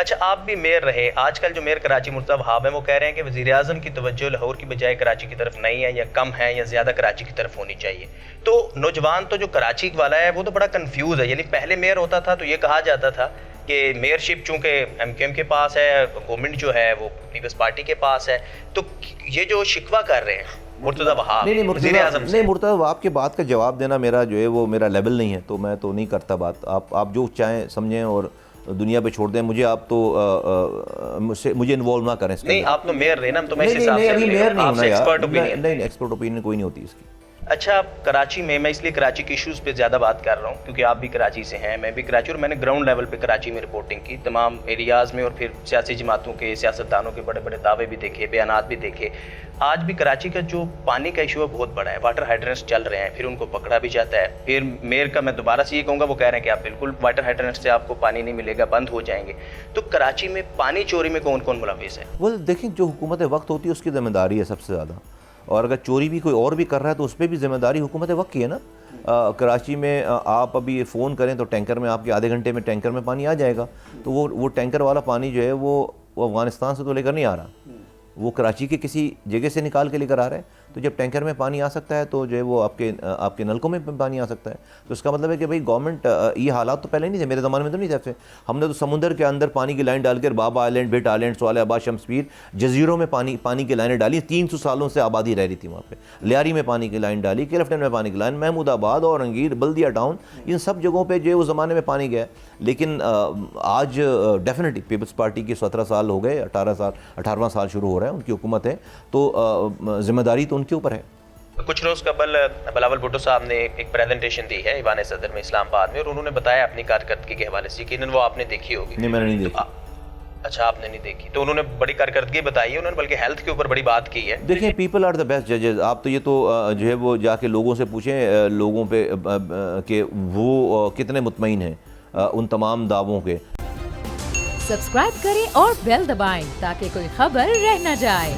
اچھا، آپ بھی میئر رہے. آج کل جو میئر کراچی مرتضیٰ وہاب ہیں وہ کہہ رہے ہیں کہ وزیر اعظم کی توجہ لاہور کی بجائے کراچی کی طرف نہیں ہے، یا کم ہے، یا زیادہ کراچی کی طرف ہونی چاہیے. تو نوجوان تو جو کراچی والا ہے وہ تو بڑا کنفیوز ہے. یعنی پہلے میئر ہوتا تھا تو یہ کہا جاتا تھا کہ میئر شپ چونکہ ایم کیو ایم کے پاس ہے، گورنمنٹ جو ہے وہ پیپلز پارٹی کے پاس ہے، تو یہ جو شکوہ کر رہے ہیں مرتضیٰ وہاب وزیر اعظم سے. نہیں، مرتضیٰ وہاب کی بات کا جواب دینا میرا جو ہے وہ میرا لیول نہیں ہے، تو میں تو نہیں کرتا بات. آپ جو چاہیں سمجھیں اور دنیا پہ چھوڑ دیں. مجھے آپ تو مجھے انوالو نہ کریں اس کے نہیں، آپ تو میئر رہے نا، تو میں اس حساب سے میئر نہیں ہونا یار. اوپینین. نہیں، ایکسپرٹ اوپینین کوئی نہیں ہوتی اس کی. اچھا، کراچی میں اس لیے کراچی کے ایشوز پہ زیادہ بات کر رہا ہوں کیونکہ آپ بھی کراچی سے ہیں، میں بھی کراچی، اور میں نے گراؤنڈ لیول پہ کراچی میں رپورٹنگ کی تمام ایریاز میں، اور پھر سیاسی جماعتوں کے سیاستدانوں کے بڑے بڑے دعوے بھی دیکھے، بیانات بھی دیکھے. آج بھی کراچی کا جو پانی کا ایشو ہے بہت بڑا ہے. واٹر ہائیڈرنٹس چل رہے ہیں، پھر ان کو پکڑا بھی جاتا ہے. پھر میئر کا میں دوبارہ سے یہ کہوں گا، وہ کہہ رہے ہیں کہ آپ بالکل واٹر ہائیڈرنٹس سے آپ کو پانی نہیں ملے گا، بند ہو جائیں گے. تو کراچی میں پانی چوری میں کون کون ملوث ہے؟ وہ دیکھیں، جو حکومت وقت ہوتی ہے اس کی ذمہ داری ہے سب سے زیادہ، اور اگر چوری بھی کوئی اور بھی کر رہا ہے تو اس پہ بھی ذمہ داری حکومت وقت کی ہے نا. کراچی میں آپ ابھی فون کریں تو ٹینکر میں آپ کے آدھے گھنٹے میں ٹینکر میں پانی آ جائے گا. تو وہ ٹینکر والا پانی جو ہے وہ افغانستان سے تو لے کر نہیں آ رہا، وہ کراچی کے کسی جگہ سے نکال کے لے کر آ رہا ہے. تو جب ٹینکر میں پانی آ سکتا ہے تو جو ہے وہ آپ کے نلکوں میں پانی آ سکتا ہے. تو اس کا مطلب ہے کہ بھائی گورنمنٹ، یہ حالات تو پہلے نہیں تھے، میرے زمانے میں تو نہیں تھے. ہم نے تو سمندر کے اندر پانی کی لائن ڈال کر بابا آئلینڈ، بھٹ آئلینڈ، صالح آباد، شمس پیر جزیروں میں پانی کی لائنیں ڈالی. 300 سالوں سے آبادی رہ رہی تھی وہاں پہ. لیاری میں پانی کی لائن ڈالی، کلفٹن میں پانی کی لائن، محمود آباد، اورنگیر، بلدیہ ٹاؤن، ان سب جگہوں پہ جو ہے اس زمانے میں پانی گیا. لیکن آج ڈیفینیٹلی پیپلز پارٹی کے 17 سال ہو گئے، 18واں سال شروع ہو رہا ہے، ان کی حکومت ہے، تو ذمہ داری تو ان کے اوپر ہے. کچھ روز قبل بلاول بھٹو صاحب نے ایک پریزنٹیشن دی ہے ایوان صدر میں اسلام آباد میں، اور انہوں نے بتایا اپنی کارکردگی کے حوالے سے. یقیناً وہ آپ نے دیکھی ہوگی. نہیں، میں نے نہیں دیکھی. اچھا، آپ نے نہیں دیکھی. تو انہوں نے بڑی کارکردگی بتائی ہے، انہوں نے بلکہ ہیلتھ کے اوپر بڑی بات کی ہے. دیکھیں، پیپل آر دا بیسٹ ججز. آپ تو یہ تو جو ہے وہ جا کے لوگوں سے پوچھیں، لوگوں پہ کہ وہ کتنے مطمئن ہیں ان تمام دعووں کے. سبسکرائب کریں اور بیل دبائیں تاکہ کوئی خبر رہ نہ جائے.